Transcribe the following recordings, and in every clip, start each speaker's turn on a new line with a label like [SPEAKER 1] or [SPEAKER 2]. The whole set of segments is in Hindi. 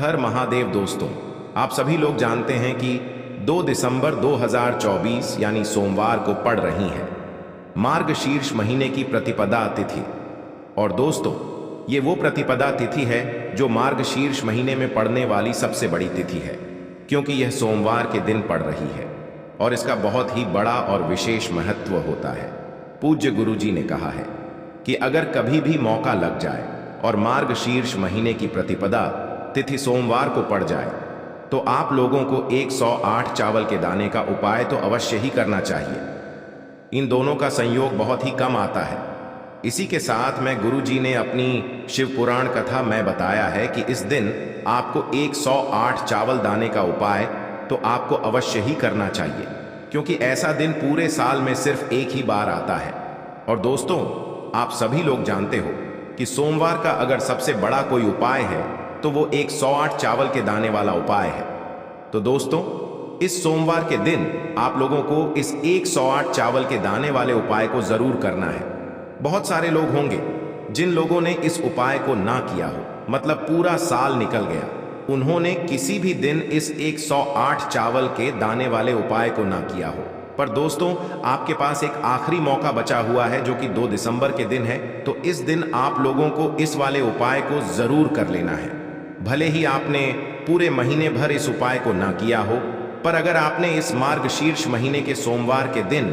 [SPEAKER 1] हर महादेव दोस्तों, आप सभी लोग जानते हैं कि 2 दिसंबर 2024 यानी सोमवार को पड़ रही है मार्गशीर्ष महीने की प्रतिपदा तिथि। और दोस्तों, ये वो प्रतिपदा तिथि है जो मार्गशीर्ष महीने में पड़ने वाली सबसे बड़ी तिथि है, क्योंकि यह सोमवार के दिन पड़ रही है और इसका बहुत ही बड़ा और विशेष महत्व होता है। पूज्य गुरुजी ने कहा है कि अगर कभी भी मौका लग जाए और मार्गशीर्ष महीने की प्रतिपदा तिथि सोमवार को पड़ जाए तो आप लोगों को 108 चावल के दाने का उपाय तो अवश्य ही करना चाहिए। इन दोनों का संयोग बहुत ही कम आता है। इसी के साथ में गुरुजी ने अपनी शिव पुराण कथा में बताया है कि इस दिन आपको 108 चावल दाने का उपाय तो आपको अवश्य ही करना चाहिए, क्योंकि ऐसा दिन पूरे साल में सिर्फ एक ही बार आता है। और दोस्तों, आप सभी लोग जानते हो कि सोमवार का अगर सबसे बड़ा कोई उपाय है तो वो 108 चावल के दाने वाला उपाय है। तो दोस्तों, इस सोमवार के दिन आप लोगों को इस 108 चावल के दाने वाले उपाय को जरूर करना है। बहुत सारे लोग होंगे जिन लोगों ने इस उपाय को ना किया हो, मतलब पूरा साल निकल गया, उन्होंने किसी भी दिन इस 108 चावल के दाने वाले उपाय को ना किया हो। पर दोस्तों, आपके पास एक आखिरी मौका बचा हुआ है जो कि 2 दिसंबर के दिन है। तो इस दिन आप लोगों को इस वाले उपाय को जरूर कर लेना है। भले ही आपने पूरे महीने भर इस उपाय को ना किया हो, पर अगर आपने इस मार्गशीर्ष महीने के सोमवार के दिन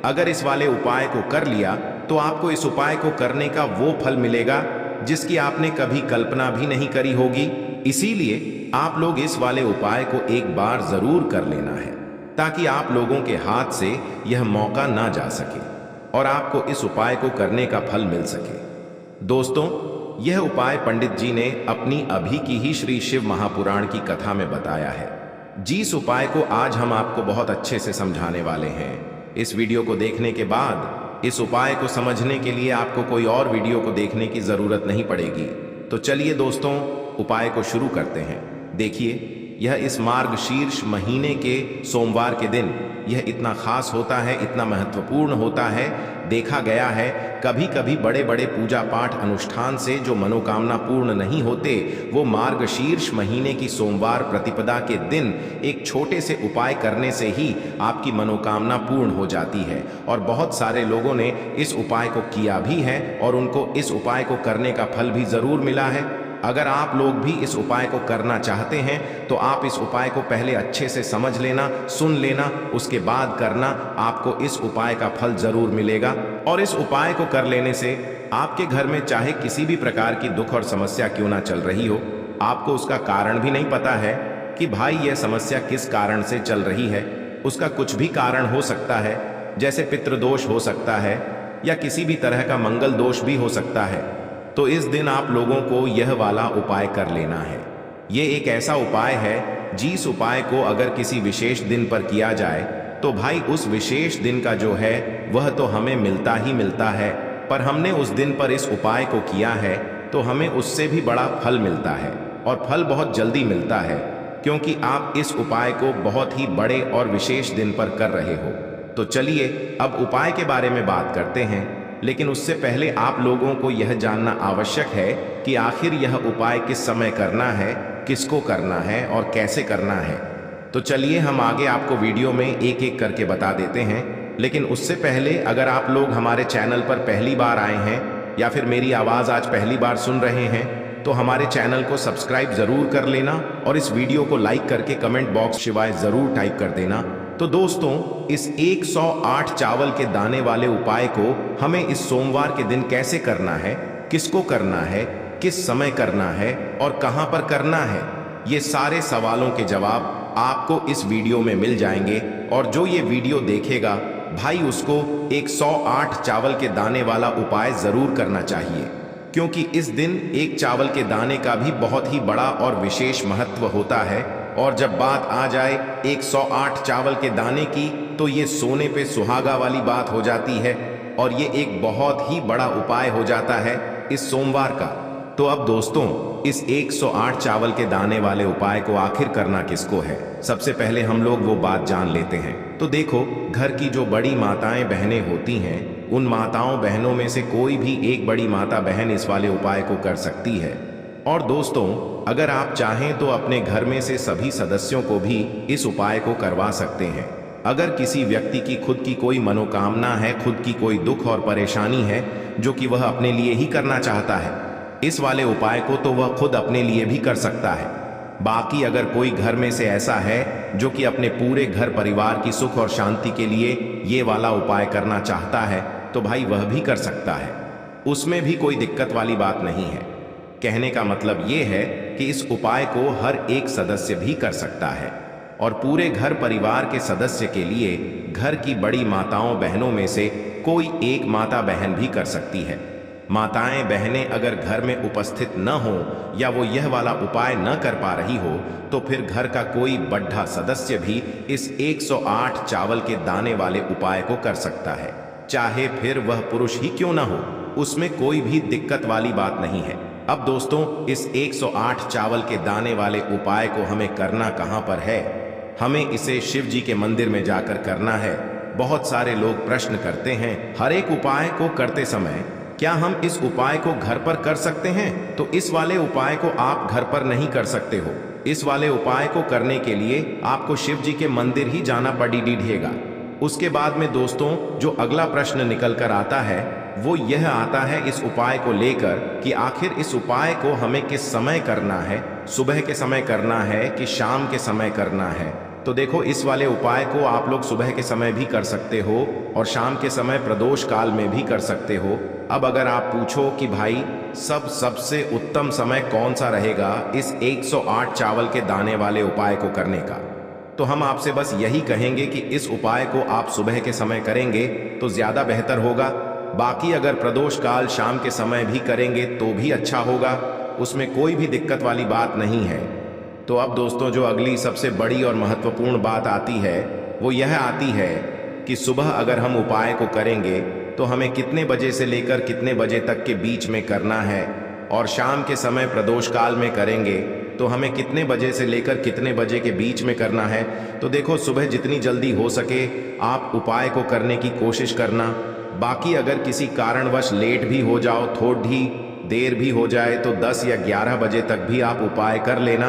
[SPEAKER 1] अगर इस वाले उपाय को कर लिया तो आपको इस उपाय को करने का वो फल मिलेगा जिसकी आपने कभी कल्पना भी नहीं करी होगी। इसीलिए आप लोग इस वाले उपाय को एक बार जरूर कर लेना है, ताकि आप लोगों के हाथ से यह मौका ना जा सके और आपको इस उपाय को करने का फल मिल सके। दोस्तों, यह उपाय पंडित जी ने अपनी अभी की ही श्री शिव महापुराण की कथा में बताया है। जिस उपाय को आज हम आपको बहुत अच्छे से समझाने वाले हैं। इस वीडियो को देखने के बाद इस उपाय को समझने के लिए आपको कोई और वीडियो को देखने की जरूरत नहीं पड़ेगी। तो चलिए दोस्तों, उपाय को शुरू करते हैं। देखिए, यह इस मार्गशीर्ष महीने के सोमवार के दिन यह इतना खास होता है, इतना महत्वपूर्ण होता है। देखा गया है कभी कभी बड़े बड़े पूजा पाठ अनुष्ठान से जो मनोकामना पूर्ण नहीं होते, वो मार्गशीर्ष महीने की सोमवार प्रतिपदा के दिन एक छोटे से उपाय करने से ही आपकी मनोकामना पूर्ण हो जाती है। और बहुत सारे लोगों ने इस उपाय को किया भी है और उनको इस उपाय को करने का फल भी जरूर मिला है। अगर आप लोग भी इस उपाय को करना चाहते हैं तो आप इस उपाय को पहले अच्छे से समझ लेना, सुन लेना, उसके बाद करना। आपको इस उपाय का फल जरूर मिलेगा। और इस उपाय को कर लेने से आपके घर में चाहे किसी भी प्रकार की दुख और समस्या क्यों ना चल रही हो, आपको उसका कारण भी नहीं पता है कि भाई यह समस्या किस कारण से चल रही है। उसका कुछ भी कारण हो सकता है, जैसे पितृदोष हो सकता है या किसी भी तरह का मंगल दोष भी हो सकता है। तो इस दिन आप लोगों को यह वाला उपाय कर लेना है। ये एक ऐसा उपाय है जिस उपाय को अगर किसी विशेष दिन पर किया जाए तो भाई उस विशेष दिन का जो है वह तो हमें मिलता ही मिलता है, पर हमने उस दिन पर इस उपाय को किया है तो हमें उससे भी बड़ा फल मिलता है। और फल बहुत जल्दी मिलता है, क्योंकि आप इस उपाय को बहुत ही बड़े और विशेष दिन पर कर रहे हो। तो चलिए अब उपाय के बारे में बात करते हैं, लेकिन उससे पहले आप लोगों को यह जानना आवश्यक है कि आखिर यह उपाय किस समय करना है, किसको करना है और कैसे करना है। तो चलिए हम आगे आपको वीडियो में एक एक करके बता देते हैं। लेकिन उससे पहले अगर आप लोग हमारे चैनल पर पहली बार आए हैं या फिर मेरी आवाज़ आज पहली बार सुन रहे हैं तो हमारे चैनल को सब्सक्राइब जरूर कर लेना और इस वीडियो को लाइक करके कमेंट बॉक्स शिवाय जरूर टाइप कर देना। तो दोस्तों, इस 108 चावल के दाने वाले उपाय को हमें इस सोमवार के दिन कैसे करना है, किसको करना है, किस समय करना है और कहां पर करना है, ये सारे सवालों के जवाब आपको इस वीडियो में मिल जाएंगे। और जो ये वीडियो देखेगा भाई, उसको 108 चावल के दाने वाला उपाय जरूर करना चाहिए, क्योंकि इस दिन एक चावल के दाने का भी बहुत ही बड़ा और विशेष महत्व होता है। और जब बात आ जाए 108 चावल के दाने की, तो ये सोने पे सुहागा वाली बात हो जाती है और ये एक बहुत ही बड़ा उपाय हो जाता है इस सोमवार का। तो अब दोस्तों, इस 108 चावल के दाने वाले उपाय को आखिर करना किसको है, सबसे पहले हम लोग वो बात जान लेते हैं। तो देखो, घर की जो बड़ी माताएं बहनें होती हैं, उन माताओं बहनों में से कोई भी एक बड़ी माता बहन इस वाले उपाय को कर सकती है। और दोस्तों, अगर आप चाहें तो अपने घर में से सभी सदस्यों को भी इस उपाय को करवा सकते हैं। अगर किसी व्यक्ति की खुद की कोई मनोकामना है, खुद की कोई दुख और परेशानी है जो कि वह अपने लिए ही करना चाहता है, इस वाले उपाय को तो वह खुद अपने लिए भी कर सकता है। बाकी अगर कोई घर में से ऐसा है जो कि अपने पूरे घर परिवार की सुख और शांति के लिए ये वाला उपाय करना चाहता है, तो भाई वह भी कर सकता है, उसमें भी कोई दिक्कत वाली बात नहीं है। कहने का मतलब ये है कि इस उपाय को हर एक सदस्य भी कर सकता है और पूरे घर परिवार के सदस्य के लिए घर की बड़ी माताओं बहनों में से कोई एक माता बहन भी कर सकती है। माताएं बहनें अगर घर में उपस्थित न हो या वो यह वाला उपाय न कर पा रही हो, तो फिर घर का कोई बड्ढा सदस्य भी इस 108 चावल के दाने वाले उपाय को कर सकता है, चाहे फिर वह पुरुष ही क्यों ना हो, उसमें कोई भी दिक्कत वाली बात नहीं है। अब दोस्तों, इस 108 चावल के दाने वाले उपाय को हमें करना कहाँ पर है? हमें इसे शिव जी के मंदिर में जाकर करना है। बहुत सारे लोग प्रश्न करते हैं, हर एक उपाय को करते समय क्या हम इस उपाय को घर पर कर सकते हैं? तो इस वाले उपाय को आप घर पर नहीं कर सकते हो। इस वाले उपाय को करने के लिए आपको शिव जी के मंदिर ही जाना पड़ेगा। उसके बाद में दोस्तों, जो अगला प्रश्न निकल कर आता है वो यह आता है इस उपाय को लेकर कि आखिर इस उपाय को हमें किस समय करना है, सुबह के समय करना है कि शाम के समय करना है? तो देखो, इस वाले उपाय को आप लोग सुबह के समय भी कर सकते हो और शाम के समय प्रदोष काल में भी कर सकते हो। अब अगर आप पूछो कि भाई सबसे उत्तम समय कौन सा रहेगा इस 108 चावल के दाने वाले उपाय को करने का, तो हम आपसे बस यही कहेंगे कि इस उपाय को आप सुबह के समय करेंगे तो ज्यादा बेहतर होगा। बाकी अगर प्रदोष काल शाम के समय भी करेंगे तो भी अच्छा होगा, उसमें कोई भी दिक्कत वाली बात नहीं है। तो अब दोस्तों, जो अगली सबसे बड़ी और महत्वपूर्ण बात आती है वो यह आती है कि सुबह अगर हम उपाय को करेंगे तो हमें कितने बजे से लेकर कितने बजे तक के बीच में करना है, और शाम के समय प्रदोष काल में करेंगे तो हमें कितने बजे से लेकर कितने बजे के बीच में करना है। तो देखो, सुबह जितनी जल्दी हो सके आप उपाय को करने की कोशिश करना। बाकी अगर किसी कारणवश लेट भी हो जाओ, थोड़ी देर भी हो जाए, तो 10 या 11 बजे तक भी आप उपाय कर लेना,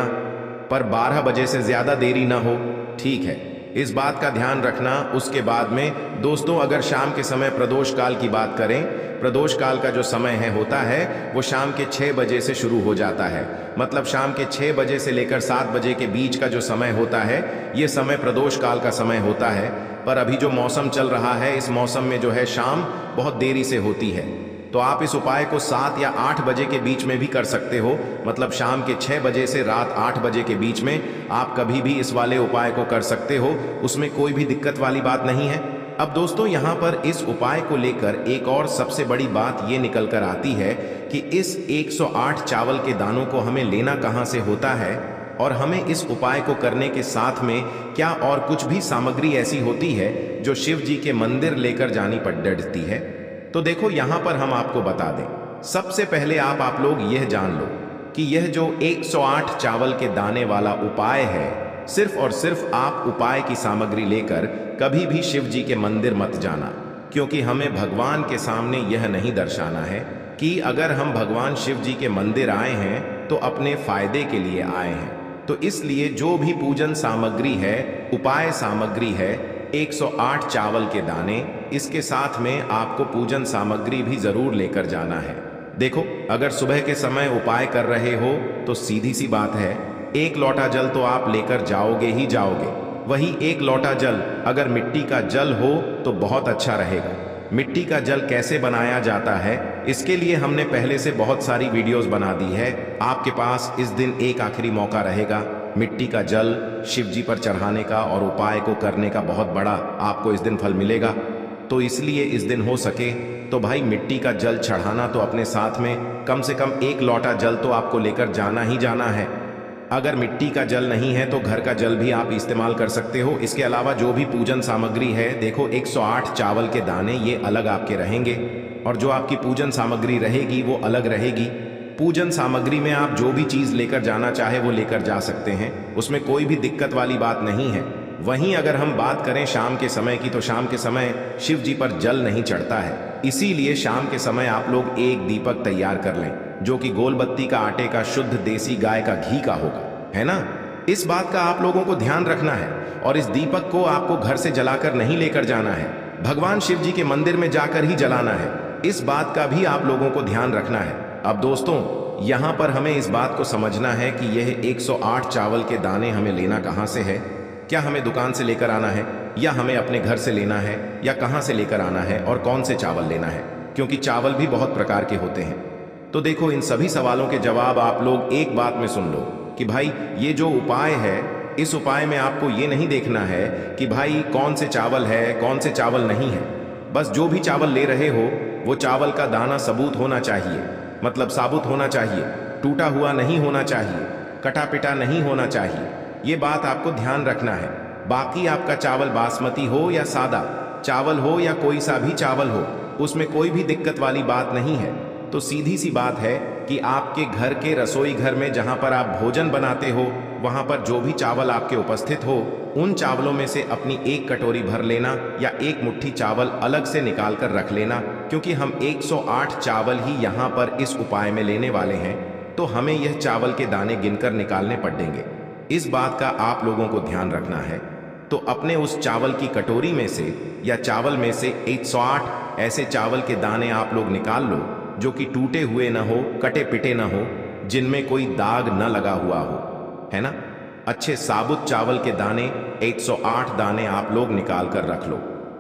[SPEAKER 1] पर 12 बजे से ज्यादा देरी ना हो, ठीक है? इस बात का ध्यान रखना। उसके बाद में दोस्तों, अगर शाम के समय प्रदोष काल की बात करें, प्रदोष काल का जो समय होता है वो शाम के 6 बजे से शुरू हो जाता है। मतलब शाम के 6 बजे से लेकर 7 बजे के बीच का जो समय होता है, ये समय प्रदोष काल का समय होता है। पर अभी जो मौसम चल रहा है, इस मौसम में जो है शाम बहुत देरी से होती है, तो आप इस उपाय को 7 या 8 बजे के बीच में भी कर सकते हो। मतलब शाम के 6 बजे से रात 8 बजे के बीच में आप कभी भी इस वाले उपाय को कर सकते हो, उसमें कोई भी दिक्कत वाली बात नहीं है। अब दोस्तों, यहाँ पर इस उपाय को लेकर एक और सबसे बड़ी बात ये निकल कर आती है कि इस 108 चावल के दानों को हमें लेना कहाँ से होता है, और हमें इस उपाय को करने के साथ में क्या और कुछ भी सामग्री ऐसी होती है जो शिव जी के मंदिर लेकर जानी पड़ती है। तो देखो, यहाँ पर हम आपको बता दें, सबसे पहले आप लोग यह जान लो कि यह जो 108 चावल के दाने वाला उपाय है, सिर्फ और सिर्फ आप उपाय की सामग्री लेकर कभी भी शिव जी के मंदिर मत जाना, क्योंकि हमें भगवान के सामने यह नहीं दर्शाना है कि अगर हम भगवान शिव जी के मंदिर आए हैं तो अपने फायदे के लिए आए हैं। तो इसलिए जो भी पूजन सामग्री है, उपाय सामग्री है, 108 चावल के दाने, इसके साथ में आपको पूजन सामग्री भी जरूर लेकर जाना है। देखो, अगर सुबह के समय उपाय कर रहे हो तो सीधी सी बात है, 1 लोटा जल तो आप लेकर जाओगे ही जाओगे। वही 1 लोटा जल अगर मिट्टी का जल हो तो बहुत अच्छा रहेगा। मिट्टी का जल कैसे बनाया जाता है, इसके लिए हमने पहले से बहुत सारी वीडियोस बना दी है। आपके पास इस दिन एक आखिरी मौका रहेगा मिट्टी का जल शिव जी पर चढ़ाने का और उपाय को करने का, बहुत बड़ा आपको इस दिन फल मिलेगा। तो इसलिए इस दिन हो सके तो भाई मिट्टी का जल चढ़ाना तो अपने साथ में कम से कम 1 लोटा जल तो आपको लेकर जाना ही जाना है। अगर मिट्टी का जल नहीं है तो घर का जल भी आप इस्तेमाल कर सकते हो। इसके अलावा जो भी पूजन सामग्री है, देखो 108 चावल के दाने ये अलग आपके रहेंगे, और जो आपकी पूजन सामग्री रहेगी वो अलग रहेगी। पूजन सामग्री में आप जो भी चीज़ लेकर जाना चाहे वो लेकर जा सकते हैं, उसमें कोई भी दिक्कत वाली बात नहीं है। वहीं अगर हम बात करें शाम के समय की, तो शाम के समय शिव जी पर जल नहीं चढ़ता है, इसीलिए शाम के समय आप लोग एक दीपक तैयार कर लें। जो कि गोलबत्ती का आटे का शुद्ध देसी गाय का घी का होगा, है ना। इस बात का आप लोगों को ध्यान रखना है। और इस दीपक को आपको घर से जलाकर नहीं लेकर जाना है, भगवान शिव जी के मंदिर में जाकर ही जलाना है। इस बात का भी आप लोगों को ध्यान रखना है। अब दोस्तों, यहाँ पर हमें इस बात को समझना है कि यह 108 चावल के दाने हमें लेना कहाँ से है। क्या हमें दुकान से लेकर आना है, या हमें अपने घर से लेना है, या कहाँ से लेकर आना है, और कौन से चावल लेना है, क्योंकि चावल भी बहुत प्रकार के होते हैं। तो देखो, इन सभी सवालों के जवाब आप लोग एक बात में सुन लो कि भाई ये जो उपाय है, इस उपाय में आपको ये नहीं देखना है कि भाई कौन से चावल है, कौन से चावल नहीं है। बस जो भी चावल ले रहे हो वो चावल का दाना सबूत होना चाहिए, मतलब साबुत होना चाहिए, टूटा हुआ नहीं होना चाहिए, कटा पिटा नहीं होना चाहिए। ये बात आपको ध्यान रखना है। बाकी आपका चावल बासमती हो या सादा चावल हो या कोई सा भी चावल हो, उसमें कोई भी दिक्कत वाली बात नहीं है। तो सीधी सी बात है कि आपके घर के रसोई घर में जहां पर आप भोजन बनाते हो, वहां पर जो भी चावल आपके उपस्थित हो, उन चावलों में से अपनी एक कटोरी भर लेना या एक मुट्ठी चावल अलग से निकाल कर रख लेना, क्योंकि हम 108 चावल ही यहाँ पर इस उपाय में लेने वाले हैं। तो हमें यह चावल के दाने गिनकर निकालने पड़ेंगे। इस बात का आप लोगों को ध्यान रखना है। तो अपने उस चावल की कटोरी में से या चावल में से 108 ऐसे चावल के दाने आप लोग निकाल लो जो कि टूटे हुए ना हो, कटे पिटे ना हो, जिनमें कोई दाग न लगा हुआ हो, है ना। अच्छे साबुत चावल के दाने 108 दाने आप लोग निकाल कर रख लो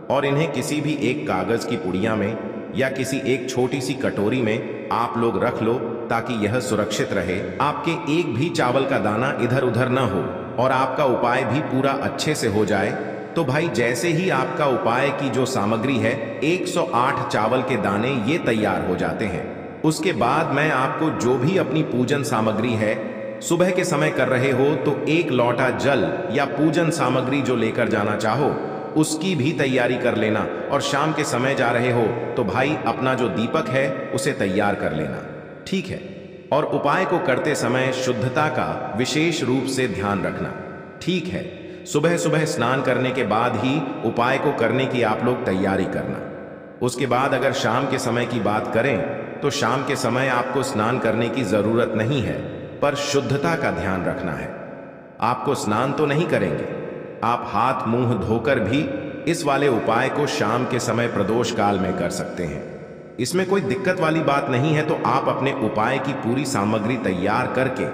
[SPEAKER 1] और इन्हें किसी भी एक कागज की पुड़िया में या किसी एक छोटी सी कटोरी में आप लोग रख लो, ताकि यह सुरक्षित रहे, आपके एक भी चावल का दाना इधर उधर न हो और आपका उपाय भी पूरा अच्छे से हो जाए। तो भाई जैसे ही आपका उपाय की जो सामग्री है 108 चावल के दाने ये तैयार हो जाते हैं, उसके बाद मैं आपको जो भी अपनी पूजन सामग्री है, सुबह के समय कर रहे हो तो एक लोटा जल या पूजन सामग्री जो लेकर जाना चाहो उसकी भी तैयारी कर लेना, और शाम के समय जा रहे हो तो भाई अपना जो दीपक है उसे तैयार कर लेना, ठीक है। और उपाय को करते समय शुद्धता का विशेष रूप से ध्यान रखना, ठीक है। सुबह सुबह स्नान करने के बाद ही उपाय को करने की आप लोग तैयारी करना। उसके बाद अगर शाम के समय की बात करें तो शाम के समय आपको स्नान करने की जरूरत नहीं है, पर शुद्धता का ध्यान रखना है। आपको स्नान तो नहीं करेंगे, आप हाथ मुंह धोकर भी इस वाले उपाय को शाम के समय प्रदोष काल में कर सकते हैं। इसमें कोई दिक्कत वाली बात नहीं है। तो आप अपने उपाय की पूरी सामग्री तैयार करके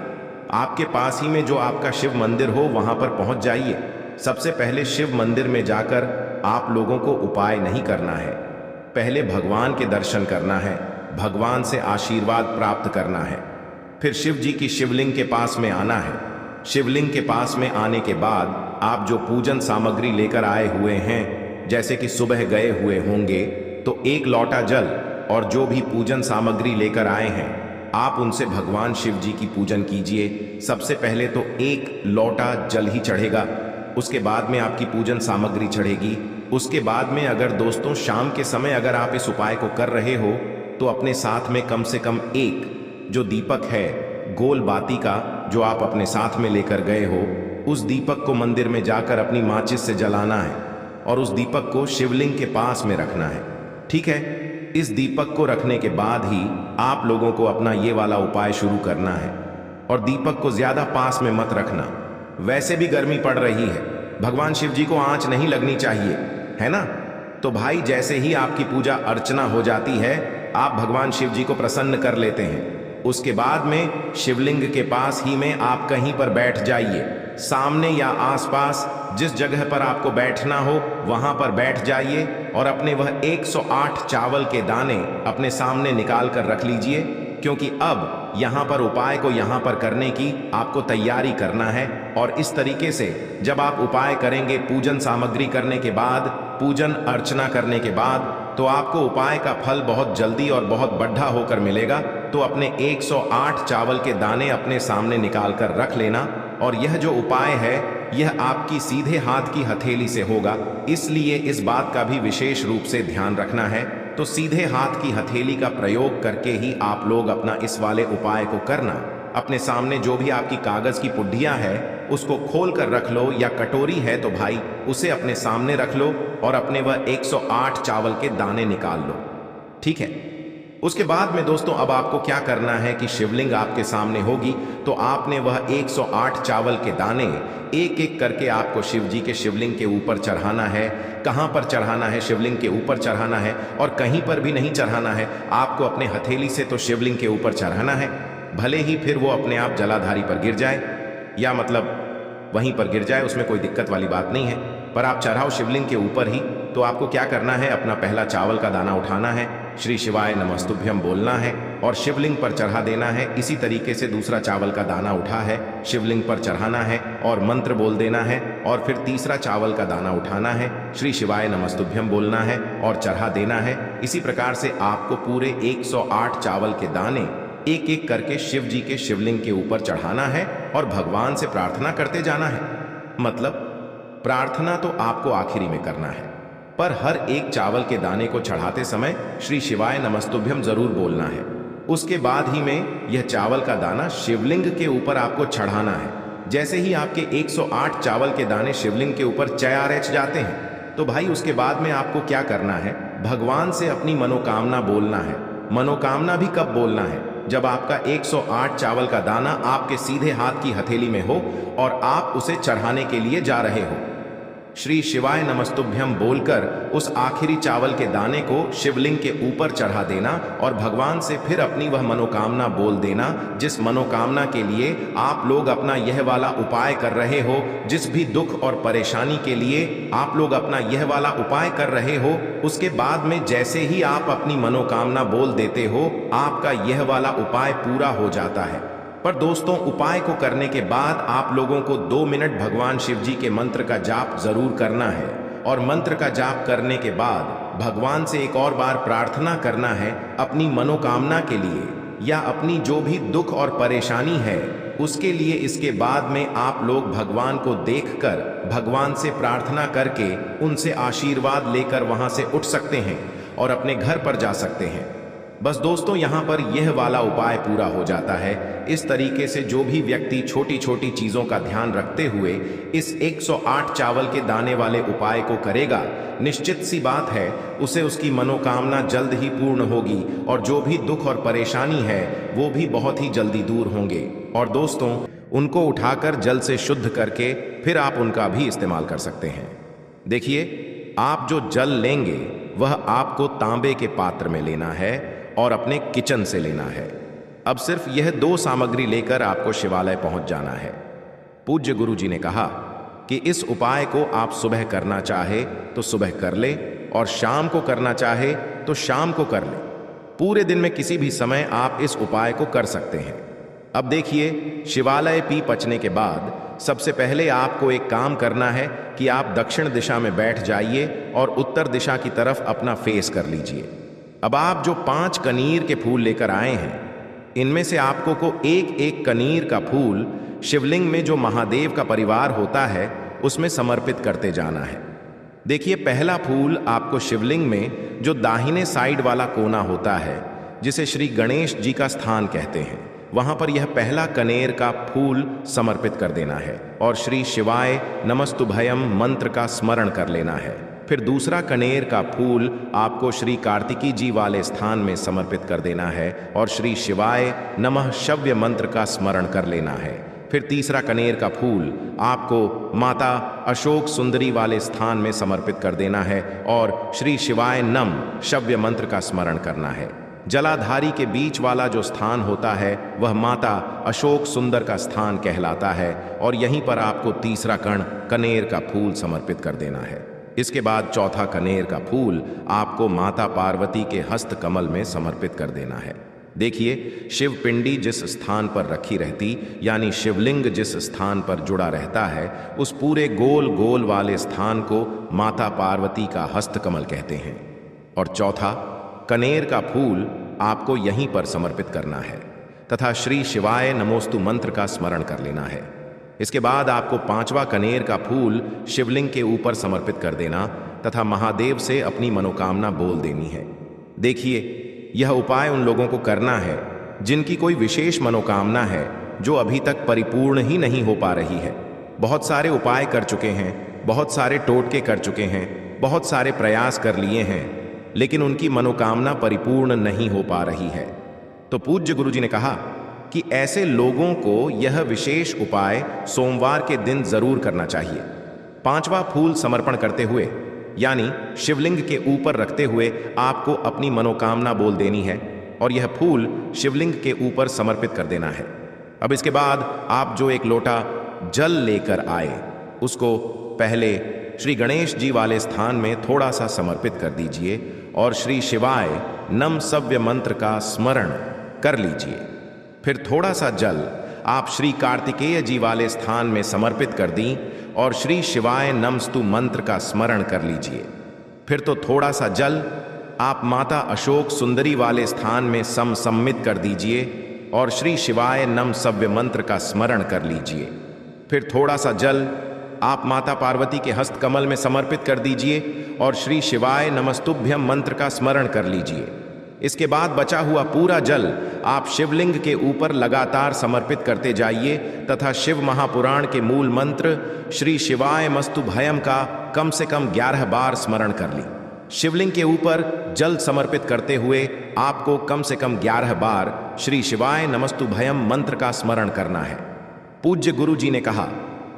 [SPEAKER 1] आपके पास ही में जो आपका शिव मंदिर हो वहां पर पहुंच जाइए। सबसे पहले शिव मंदिर में जाकर आप लोगों को उपाय नहीं करना है, पहले भगवान के दर्शन करना है, भगवान से आशीर्वाद प्राप्त करना है। फिर शिव जी की शिवलिंग के पास में आना है। शिवलिंग के पास में आने के बाद आप जो पूजन सामग्री लेकर आए हुए हैं, जैसे कि सुबह गए हुए होंगे तो एक लोटा जल और जो भी पूजन सामग्री लेकर आए हैं आप उनसे भगवान शिव जी की पूजन कीजिए। सबसे पहले तो एक लोटा जल ही चढ़ेगा, उसके बाद में आपकी पूजन सामग्री चढ़ेगी। उसके बाद में अगर दोस्तों शाम के समय अगर आप इस उपाय को कर रहे हो तो अपने साथ में कम से कम एक जो दीपक है गोल बाती का जो आप अपने साथ में लेकर गए हो, उस दीपक को मंदिर में जाकर अपनी माचिस से जलाना है और उस दीपक को शिवलिंग के पास में रखना है, ठीक है। इस दीपक को रखने के बाद ही आप लोगों को अपना ये वाला उपाय शुरू करना है। और दीपक को ज्यादा पास में मत रखना, वैसे भी गर्मी पड़ रही है, भगवान शिव जी को आंच नहीं लगनी चाहिए, है ना। तो भाई जैसे ही आपकी पूजा अर्चना हो जाती है आप भगवान शिव जी को प्रसन्न कर लेते हैं। उसके बाद में शिवलिंग के पास ही में आप कहीं पर बैठ जाइए, सामने या आसपास जिस जगह पर आपको बैठना हो वहां पर बैठ जाइए और अपने वह 108 चावल के दाने अपने सामने निकाल कर रख लीजिए, क्योंकि अब यहाँ पर उपाय को यहाँ पर करने की आपको तैयारी करना है। और इस तरीके से जब आप उपाय करेंगे, पूजन सामग्री करने के बाद, पूजन अर्चना करने के बाद, तो आपको उपाय का फल बहुत जल्दी और बहुत बढ़ा होकर मिलेगा। तो अपने 108 चावल के दाने अपने सामने निकाल कर रख लेना। और यह जो उपाय है यह आपकी सीधे हाथ की हथेली से होगा, इसलिए इस बात का भी विशेष रूप से ध्यान रखना है। तो सीधे हाथ की हथेली का प्रयोग करके ही आप लोग अपना इस वाले उपाय को करना। अपने सामने जो भी आपकी कागज की पुड्डियां है उसको खोल कर रख लो, या कटोरी है तो भाई उसे अपने सामने रख लो और अपने वह 108 चावल के दाने निकाल लो, ठीक है। उसके बाद में दोस्तों अब आपको क्या करना है कि शिवलिंग आपके सामने होगी, तो आपने वह 108 चावल के दाने एक एक करके आपको शिव जी के शिवलिंग के ऊपर चढ़ाना है। कहाँ पर चढ़ाना है? शिवलिंग के ऊपर चढ़ाना है, और कहीं पर भी नहीं चढ़ाना है, आपको अपने हथेली से तो शिवलिंग के ऊपर चढ़ाना है। भले ही फिर वो अपने आप जलाधारी पर गिर जाए, या मतलब वहीं पर गिर जाए, उसमें कोई दिक्कत वाली बात नहीं है, पर आप चढ़ाओ शिवलिंग के ऊपर ही। तो आपको क्या करना है? अपना पहला चावल का दाना उठाना है, श्री शिवाय नमस्तुभ्यम बोलना है और शिवलिंग पर चढ़ा देना है। इसी तरीके से दूसरा चावल का दाना उठा है, शिवलिंग पर चढ़ाना है और मंत्र बोल देना है, और फिर तीसरा चावल का दाना उठाना है, श्री शिवाय नमस्तुभ्यम बोलना है और चढ़ा देना है। इसी प्रकार से आपको पूरे 108 चावल के दाने एक एक करके शिव जी के शिवलिंग के ऊपर चढ़ाना है और भगवान से प्रार्थना करते जाना है। मतलब प्रार्थना तो आपको आखिरी में करना है, पर हर एक चावल के दाने को चढ़ाते समय श्री शिवाय नमस्तुभ्यम जरूर बोलना है। उसके बाद ही में यह चावल का दाना शिवलिंग के ऊपर आपको चढ़ाना है। जैसे ही आपके 108 चावल के दाने शिवलिंग के ऊपर चयारच जाते हैं, तो भाई उसके बाद में आपको क्या करना है? भगवान से अपनी मनोकामना बोलना है। मनोकामना भी कब बोलना है? जब आपका 108 चावल का दाना आपके सीधे हाथ की हथेली में हो और आप उसे चढ़ाने के लिए जा रहे हो। श्री शिवाय नमस्तुभ्यम बोलकर उस आखिरी चावल के दाने को शिवलिंग के ऊपर चढ़ा देना और भगवान से फिर अपनी वह मनोकामना बोल देना, जिस मनोकामना के लिए आप लोग अपना यह वाला उपाय कर रहे हो। जिस भी दुख और परेशानी के लिए आप लोग अपना यह वाला उपाय कर रहे हो, उसके बाद में जैसे ही आप अपनी मनोकामना बोल देते हो, आपका यह वाला उपाय पूरा हो जाता है। पर दोस्तों, उपाय को करने के बाद आप लोगों को 2 मिनट भगवान शिव जी के मंत्र का जाप जरूर करना है, और मंत्र का जाप करने के बाद भगवान से एक और बार प्रार्थना करना है अपनी मनोकामना के लिए, या अपनी जो भी दुख और परेशानी है उसके लिए। इसके बाद में आप लोग भगवान को देखकर भगवान से प्रार्थना करके उनसे आशीर्वाद लेकर वहां से उठ सकते हैं और अपने घर पर जा सकते हैं। बस दोस्तों, यहाँ पर यह वाला उपाय पूरा हो जाता है। इस तरीके से जो भी व्यक्ति छोटी छोटी चीज़ों का ध्यान रखते हुए इस 108 चावल के दाने वाले उपाय को करेगा, निश्चित सी बात है उसे उसकी मनोकामना जल्द ही पूर्ण होगी, और जो भी दुख और परेशानी है वो भी बहुत ही जल्दी दूर होंगे। और दोस्तों, उनको उठाकर जल से शुद्ध करके फिर आप उनका भी इस्तेमाल कर सकते हैं। देखिए, आप जो जल लेंगे वह आपको तांबे के पात्र में लेना है और अपने किचन से लेना है। अब सिर्फ यह 2 सामग्री लेकर आपको शिवालय पहुंच जाना है। पूज्य गुरु जी ने कहा कि इस उपाय को आप सुबह करना चाहे तो सुबह कर ले, और शाम को करना चाहे तो शाम को कर ले। पूरे दिन में किसी भी समय आप इस उपाय को कर सकते हैं। अब देखिए, शिवालय पी पचने के बाद सबसे पहले आपको एक काम करना है कि आप दक्षिण दिशा में बैठ जाइए और उत्तर दिशा की तरफ अपना फेस कर लीजिए। अब आप जो 5 कनीर के फूल लेकर आए हैं, इनमें से आपको को एक एक कनीर का फूल शिवलिंग में जो महादेव का परिवार होता है उसमें समर्पित करते जाना है। देखिए, पहला फूल आपको शिवलिंग में जो दाहिने साइड वाला कोना होता है, जिसे श्री गणेश जी का स्थान कहते हैं, वहां पर यह पहला कनेर का फूल समर्पित कर देना है और श्री शिवाय नमस्तुभयम मंत्र का स्मरण कर लेना है। फिर दूसरा कनेर का फूल आपको श्री कार्तिकी जी वाले स्थान में समर्पित कर देना है और श्री शिवाय नमः शव्य मंत्र का स्मरण कर लेना है। फिर तीसरा कनेर का फूल आपको माता अशोक सुंदरी वाले स्थान में समर्पित कर देना है और श्री शिवाय नम शव्य मंत्र का स्मरण करना है। जलाधारी के बीच वाला जो स्थान होता है वह माता अशोक सुंदर का स्थान कहलाता है, और यहीं पर आपको तीसरा कनेर का फूल समर्पित कर देना है। इसके बाद चौथा कनेर का फूल आपको माता पार्वती के हस्त कमल में समर्पित कर देना है। देखिए, शिव पिंडी जिस स्थान पर रखी रहती, यानी शिवलिंग जिस स्थान पर जुड़ा रहता है, उस पूरे गोल गोल वाले स्थान को माता पार्वती का हस्त कमल कहते हैं। और चौथा कनेर का फूल आपको यहीं पर समर्पित करना है तथा श्री शिवाय नमोस्तु मंत्र का स्मरण कर लेना है। इसके बाद आपको 5वां कनेर का फूल शिवलिंग के ऊपर समर्पित कर देना तथा महादेव से अपनी मनोकामना बोल देनी है। देखिए, यह उपाय उन लोगों को करना है जिनकी कोई विशेष मनोकामना है जो अभी तक परिपूर्ण ही नहीं हो पा रही है। बहुत सारे उपाय कर चुके हैं, बहुत सारे टोटके कर चुके हैं, बहुत सारे प्रयास कर लिए हैं, लेकिन उनकी मनोकामना परिपूर्ण नहीं हो पा रही है। तो पूज्य गुरुजी ने कहा कि ऐसे लोगों को यह विशेष उपाय सोमवार के दिन जरूर करना चाहिए। 5वां फूल समर्पण करते हुए, यानी शिवलिंग के ऊपर रखते हुए आपको अपनी मनोकामना बोल देनी है और यह फूल शिवलिंग के ऊपर समर्पित कर देना है। अब इसके बाद आप जो एक लोटा जल लेकर आए उसको पहले श्री गणेश जी वाले स्थान में थोड़ा सा समर्पित कर दीजिए और श्री शिवाय नम सव्य मंत्र का स्मरण कर लीजिए। फिर थोड़ा सा जल आप श्री कार्तिकेय जी वाले स्थान में समर्पित कर दी और श्री शिवाय नमस्तु मंत्र का स्मरण कर लीजिए। फिर तो थोड़ा सा जल आप माता अशोक सुंदरी वाले स्थान में सम्मित कर दीजिए और श्री शिवाय नम सव्य मंत्र का स्मरण कर लीजिए। फिर थोड़ा सा जल आप माता पार्वती के हस्त कमल में समर्पित कर दीजिए और श्री शिवाय नमस्तुभ्यम मंत्र का स्मरण कर लीजिए। इसके बाद बचा हुआ पूरा जल आप शिवलिंग के ऊपर लगातार समर्पित करते जाइए तथा शिव महापुराण के मूल मंत्र श्री शिवाय मस्तु भयम का कम से कम 11 बार स्मरण कर ली। शिवलिंग के ऊपर जल समर्पित करते हुए आपको कम से कम 11 बार श्री शिवाय नमस्तु भयम मंत्र का स्मरण करना है। पूज्य गुरु जी ने कहा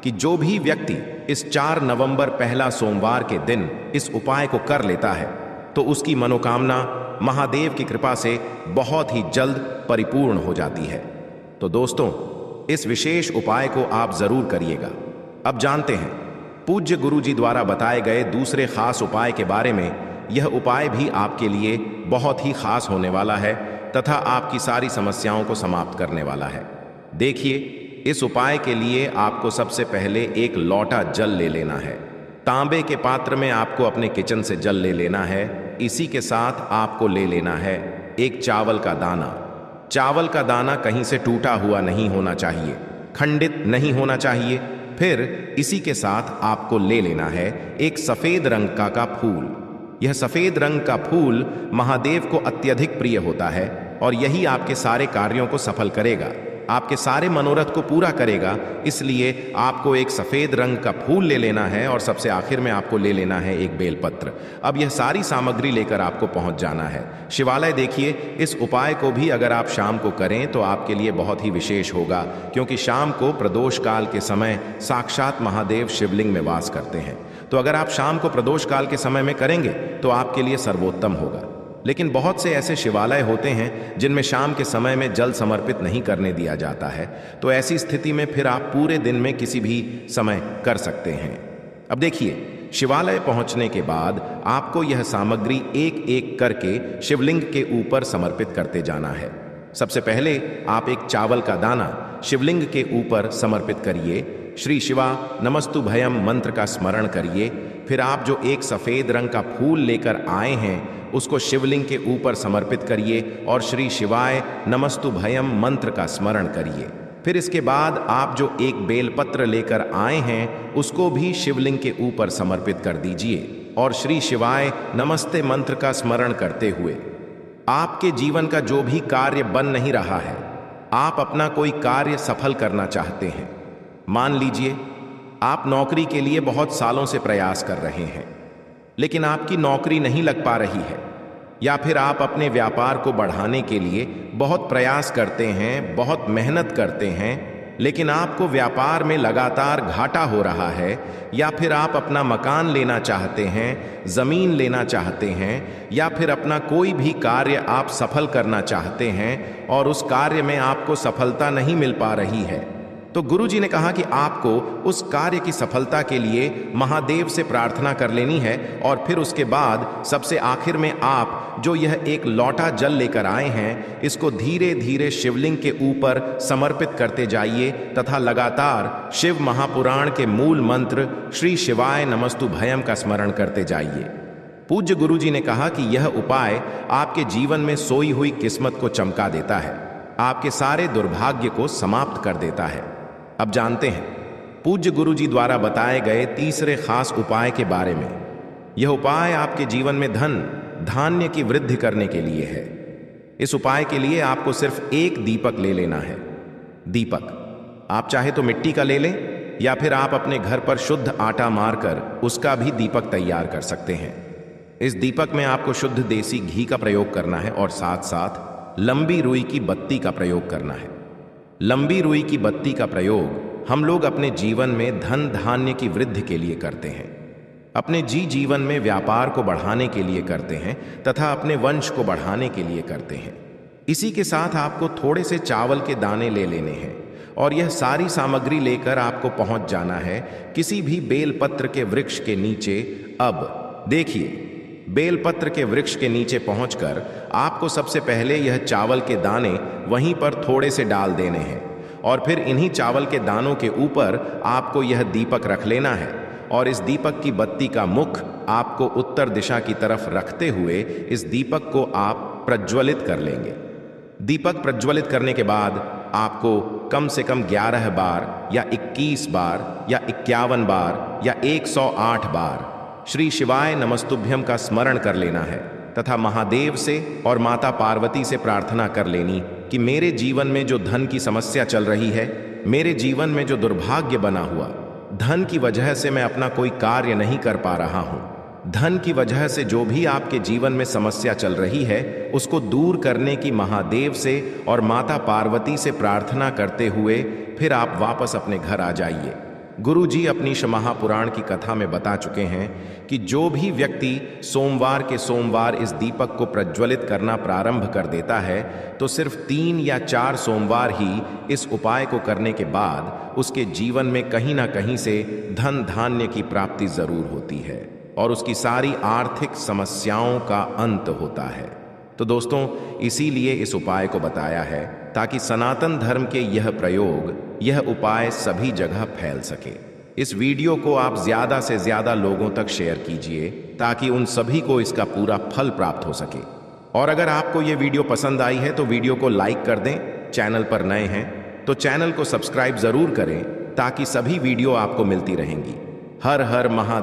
[SPEAKER 1] कि जो भी व्यक्ति इस 4 नवंबर पहला सोमवार के दिन इस उपाय को कर लेता है तो उसकी मनोकामना महादेव की कृपा से बहुत ही जल्द परिपूर्ण हो जाती है। तो दोस्तों, इस विशेष उपाय को आप जरूर करिएगा। अब जानते हैं पूज्य गुरु जी द्वारा बताए गए दूसरे खास उपाय के बारे में। यह उपाय भी आपके लिए बहुत ही खास होने वाला है तथा आपकी सारी समस्याओं को समाप्त करने वाला है। देखिए, इस उपाय के लिए आपको सबसे पहले एक लोटा जल ले लेना है। तांबे के पात्र में आपको अपने किचन से जल ले लेना है। इसी के साथ आपको ले लेना है एक चावल का दाना। चावल का दाना कहीं से टूटा हुआ नहीं होना चाहिए, खंडित नहीं होना चाहिए। फिर इसी के साथ आपको ले लेना है एक सफेद रंग का फूल। यह सफेद रंग का फूल महादेव को अत्यधिक प्रिय होता है और यही आपके सारे कार्यों को सफल करेगा, आपके सारे मनोरथ को पूरा करेगा। इसलिए आपको एक सफेद रंग का फूल ले लेना है और सबसे आखिर में आपको ले लेना है एक बेलपत्र। अब यह सारी सामग्री लेकर आपको पहुंच जाना है शिवालय। देखिए, इस उपाय को भी अगर आप शाम को करें तो आपके लिए बहुत ही विशेष होगा, क्योंकि शाम को प्रदोष काल के समय साक्षात महादेव शिवलिंग में वास करते हैं। तो अगर आप शाम को प्रदोष काल के समय में करेंगे तो आपके लिए सर्वोत्तम होगा। लेकिन बहुत से ऐसे शिवालय होते हैं जिनमें शाम के समय में जल समर्पित नहीं करने दिया जाता है, तो ऐसी स्थिति में फिर आप पूरे दिन में किसी भी समय कर सकते हैं। अब देखिए, शिवालय पहुंचने के बाद आपको यह सामग्री एक एक करके शिवलिंग के ऊपर समर्पित करते जाना है। सबसे पहले आप एक चावल का दाना शिवलिंग के ऊपर समर्पित करिए। श्री शिवा नमस्तु भयम मंत्र का स्मरण करिए। फिर आप जो एक सफेद रंग का फूल लेकर आए हैं उसको शिवलिंग के ऊपर समर्पित करिए और श्री शिवाय नमस्तु भयम मंत्र का स्मरण करिए। फिर इसके बाद आप जो एक बेलपत्र लेकर आए हैं उसको भी शिवलिंग के ऊपर समर्पित कर दीजिए और श्री शिवाय नमस्ते मंत्र का स्मरण करते हुए आपके जीवन का जो भी कार्य बन नहीं रहा है, आप अपना कोई कार्य सफल करना चाहते हैं। मान लीजिए आप नौकरी के लिए बहुत सालों से प्रयास कर रहे हैं लेकिन आपकी नौकरी नहीं लग पा रही है, या फिर आप अपने व्यापार को बढ़ाने के लिए बहुत प्रयास करते हैं, बहुत मेहनत करते हैं, लेकिन आपको व्यापार में लगातार घाटा हो रहा है, या फिर आप अपना मकान लेना चाहते हैं, जमीन लेना चाहते हैं, या फिर अपना कोई भी कार्य आप सफल करना चाहते हैं और उस कार्य में आपको सफलता नहीं मिल पा रही है, तो गुरु जी ने कहा कि आपको उस कार्य की सफलता के लिए महादेव से प्रार्थना कर लेनी है। और फिर उसके बाद सबसे आखिर में आप जो यह एक लोटा जल लेकर आए हैं इसको धीरे धीरे शिवलिंग के ऊपर समर्पित करते जाइए तथा लगातार शिव महापुराण के मूल मंत्र श्री शिवाय नमस्तु भयम का स्मरण करते जाइए। पूज्य गुरु जी ने कहा कि यह उपाय आपके जीवन में सोई हुई किस्मत को चमका देता है, आपके सारे दुर्भाग्य को समाप्त कर देता है। अब जानते हैं पूज्य गुरु जी द्वारा बताए गए तीसरे खास उपाय के बारे में। यह उपाय आपके जीवन में धन धान्य की वृद्धि करने के लिए है। इस उपाय के लिए आपको सिर्फ एक दीपक ले लेना है। दीपक आप चाहे तो मिट्टी का ले लें या फिर आप अपने घर पर शुद्ध आटा मारकर उसका भी दीपक तैयार कर सकते हैं। इस दीपक में आपको शुद्ध देसी घी का प्रयोग करना है और साथ साथ लंबी रुई की बत्ती का प्रयोग करना है। लंबी रुई की बत्ती का प्रयोग हम लोग अपने जीवन में धन धान्य की वृद्धि के लिए करते हैं, अपने जीवन में व्यापार को बढ़ाने के लिए करते हैं तथा अपने वंश को बढ़ाने के लिए करते हैं। इसी के साथ आपको थोड़े से चावल के दाने ले लेने हैं और यह सारी सामग्री लेकर आपको पहुंच जाना है किसी भी बेलपत्र के वृक्ष के नीचे। अब देखिए, बेलपत्र के वृक्ष के नीचे पहुंचकर आपको सबसे पहले यह चावल के दाने वहीं पर थोड़े से डाल देने हैं और फिर इन्हीं चावल के दानों के ऊपर आपको यह दीपक रख लेना है और इस दीपक की बत्ती का मुख आपको उत्तर दिशा की तरफ रखते हुए इस दीपक को आप प्रज्वलित कर लेंगे। दीपक प्रज्वलित करने के बाद आपको कम से कम 11 बार या 21 बार या 51 बार या 108 बार श्री शिवाय नमस्तुभ्यम का स्मरण कर लेना है तथा महादेव से और माता पार्वती से प्रार्थना कर लेनी कि मेरे जीवन में जो धन की समस्या चल रही है, मेरे जीवन में जो दुर्भाग्य बना हुआ, धन की वजह से मैं अपना कोई कार्य नहीं कर पा रहा हूं, धन की वजह से जो भी आपके जीवन में समस्या चल रही है उसको दूर करने की महादेव से और माता पार्वती से प्रार्थना करते हुए फिर आप वापस अपने घर आ जाइए। गुरु जी अपनी महापुराण की कथा में बता चुके हैं कि जो भी व्यक्ति सोमवार के सोमवार इस दीपक को प्रज्वलित करना प्रारंभ कर देता है तो सिर्फ 3 या 4 सोमवार ही इस उपाय को करने के बाद उसके जीवन में कहीं ना कहीं से धन धान्य की प्राप्ति जरूर होती है और उसकी सारी आर्थिक समस्याओं का अंत होता है। तो दोस्तों, इसीलिए इस उपाय को बताया है ताकि सनातन धर्म के यह प्रयोग, यह उपाय सभी जगह फैल सके। इस वीडियो को आप ज्यादा से ज्यादा लोगों तक शेयर कीजिए ताकि उन सभी को इसका पूरा फल प्राप्त हो सके। और अगर आपको ये वीडियो पसंद आई है तो वीडियो को लाइक कर दें। चैनल पर नए हैं तो चैनल को सब्सक्राइब जरूर करें ताकि सभी वीडियो आपको मिलती रहेंगी। हर हर महादेव।